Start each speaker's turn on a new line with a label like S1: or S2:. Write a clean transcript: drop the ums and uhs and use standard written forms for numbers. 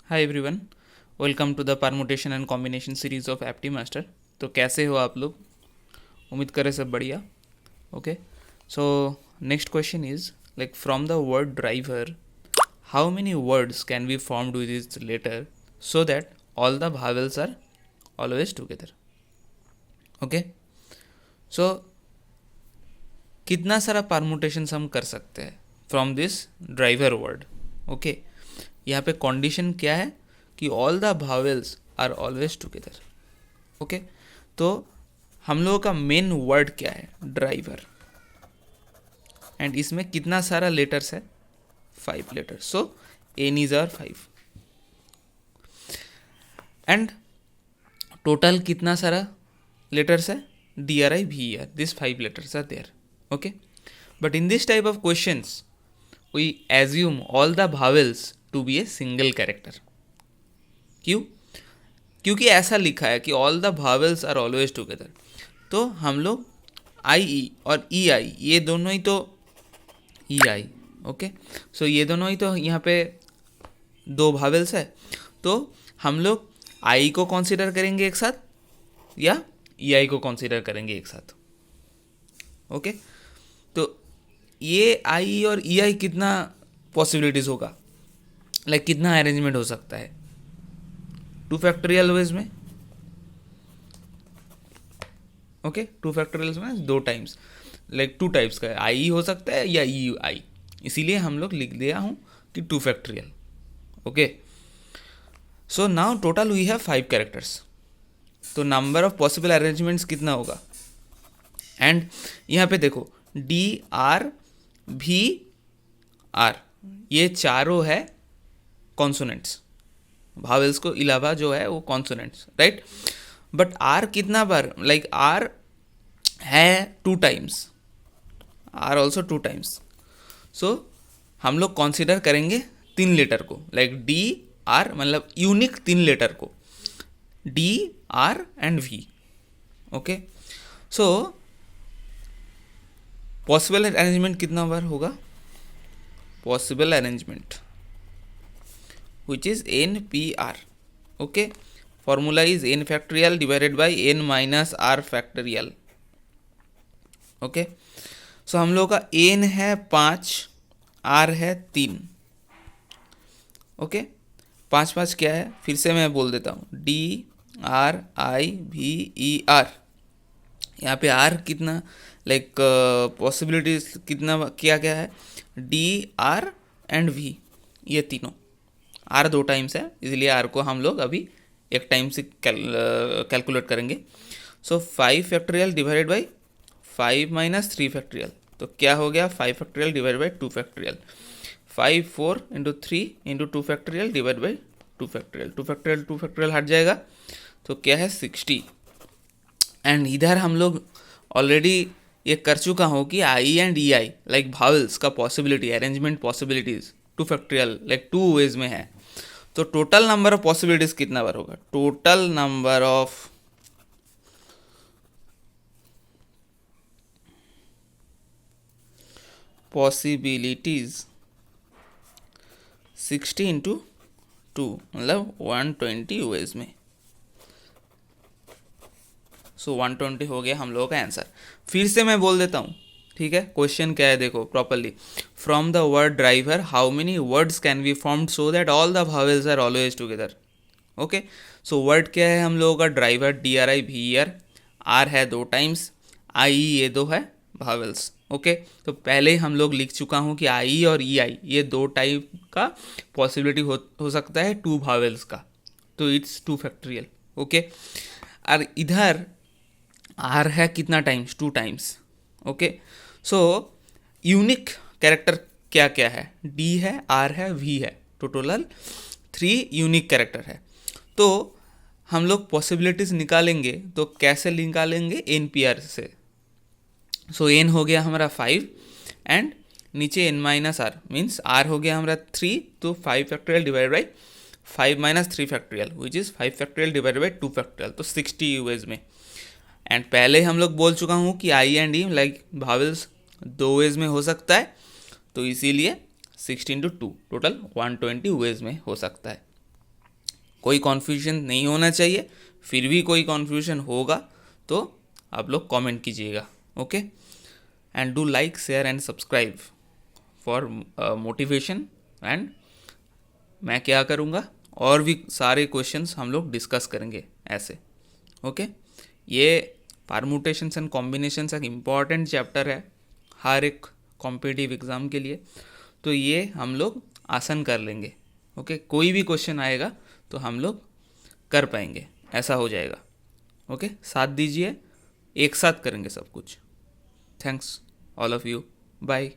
S1: Hi everyone, welcome to the permutation and combination series of Apti Master. तो कैसे हो आप लोग? उम्मीद करें सब बढ़िया। Okay, so next question is like from the word driver how many words can be formed with this letter so that all the vowels are always together. Okay, so कितना सारा परमुटेशंस हम कर सकते हैं from this driver word. Okay, यहाँ पे condition क्या है कि all the vowels are always together. Okay, तो हम लोगों का मेन वर्ड क्या है? ड्राइवर। एंड इसमें कितना सारा लेटर्स है? 5 letters. So N is R 5 and total कितना सारा लेटर्स है? D R I V R, this 5 letters are there. Okay, but in this type of questions we assume all the vowels to be a single character। क्यों? क्योंकि ऐसा लिखा है कि all the vowels are always together। तो हम लोग आई ई और ई आई ये दोनों ही तो ई आई, ओके, सो ये दोनों ही तो यहाँ पे दो भावेल्स है। तो हम लोग आई को कंसीडर करेंगे एक साथ या ई आई को कंसीडर करेंगे एक साथ। ओके, तो ये आई और ई आई कितना पॉसिबिलिटीज़ होगा, लाइक कितना अरेंजमेंट हो सकता है 2 फैक्टोरियल वेज में। ओके, 2 फैक्टोरियल में 2 टाइम्स, लाइक 2 टाइप्स का आई हो सकता है या ई आई, इसीलिए हम लोग लिख दिया हूँ कि 2 factorial. Okay, so now total we have 5 characters. तो नंबर ऑफ पॉसिबल अरेंजमेंट्स कितना होगा? एंड यहाँ पे देखो डी आर भी आर, ये चारों है कॉन्सोनेंट्स, भावेल्स को अलावा जो है वो कॉन्सोनेंट्स, राइट। बट आर कितना बार, लाइक आर है 2 times, R also 2 times. So हम लोग कंसीडर करेंगे 3 लेटर को, लाइक डी आर, मतलब यूनिक 3 लेटर को, D R and V. Okay, so possible arrangement कितना बार होगा? Possible arrangement which is N P R. Okay, formula is N factorial divided by N minus R factorial. Okay, so हम लोग का N है 5, are है 3। Okay, 5 5 क्या है? फिर से मैं बोल देता हूँ, D R I V E R. यहाँ पे आर कितना, लाइक पॉसिबिलिटीज कितना क्या क्या है? डी आर एंड वी, ये तीनों। आर 2 टाइम्स है, इसलिए आर को हम लोग अभी एक टाइम से कैलकुलेट करेंगे। सो 5 factorial divided by 5 minus 3 factorial, तो क्या हो गया? 5 factorial divide by 2 factorial. 5 4 into 3 into 2 factorial divide by 2 factorial. 2 factorial हट जाएगा, तो क्या है? 60। एंड इधर हम लोग ऑलरेडी ये कर चुका हूँ कि आई and E I like vowels का possibility, arrangement possibilities 2 factorial like 2 ways में है। तो टोटल नंबर ऑफ पॉसिबिलिटीज कितना बार होगा? Total number of possibilities 60 into 2, मतलब 120 वेज में। सो 120 हो गया हम लोगों का आंसर। फिर से मैं बोल देता हूँ, ठीक है? क्वेश्चन क्या है देखो properly. From the word driver how many words can be formed so that all the vowels are always together. Okay, so word क्या है हम लोगों का? Driver, D R I V R है 2 टाइम्स, आई ये 2 है भावेल्स। ओके, तो पहले हम लोग लिख चुका हूँ कि आई और ई आई ये 2 टाइप का पॉसिबिलिटी हो सकता है 2 भावेल्स का, तो इट्स 2 फैक्टोरियल। ओके, और इधर आर है कितना times? 2 times. Okay, so unique character क्या क्या है? डी है, आर है, वी है, तो टोटल 3 यूनिक कैरेक्टर है। तो हम लोग पॉसिबिलिटीज निकालेंगे, तो कैसे निकालेंगे? एन पी आर से। सो एन हो गया हमारा 5 एंड नीचे N minus R, means R हो गया हमारा 3, तो 5 factorial divide by 5 minus 3 factorial which is 5 factorial divide by 2 factorial, तो 60 वेज में। एंड पहले हम लोग बोल चुका हूँ कि आई एंड ई लाइक भावेल्स 2 वेज में हो सकता है, तो इसीलिए 16 to 2 टोटल 120 वेज में हो सकता है। कोई कन्फ्यूजन नहीं होना चाहिए, फिर भी कोई कन्फ्यूजन होगा तो आप लोग कमेंट कीजिएगा, okay. And do like, share and subscribe for motivation. And मैं क्या करूँगा, और भी सारे क्वेश्चंस हम लोग डिस्कस करेंगे ऐसे, ओके। ये परम्यूटेशंस एंड कॉम्बिनेशंस एक इम्पॉर्टेंट चैप्टर है हर एक कॉम्पिटिटिव एग्ज़ाम के लिए, तो ये हम लोग आसान कर लेंगे, ओके। कोई भी क्वेश्चन आएगा तो हम लोग कर पाएंगे, ऐसा हो जाएगा, ओके। साथ दीजिए, एक साथ करेंगे सब कुछ। Thanks all of you, bye.